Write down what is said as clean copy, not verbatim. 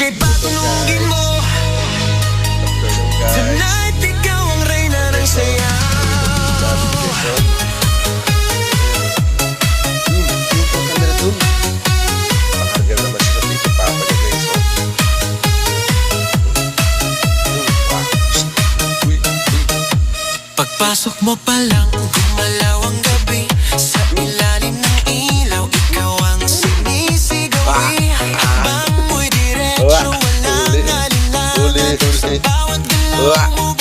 DJ patunugin mo. Tonight, ikaw ang reyna ng sayaw. Pagpasok mo pa lang, gumalaw ang gabi. Sa ilalim ng ilaw, ikaw ang sinisigawi. Bang mo'y diretso, walang alinlangan. Sa bawat galaw mo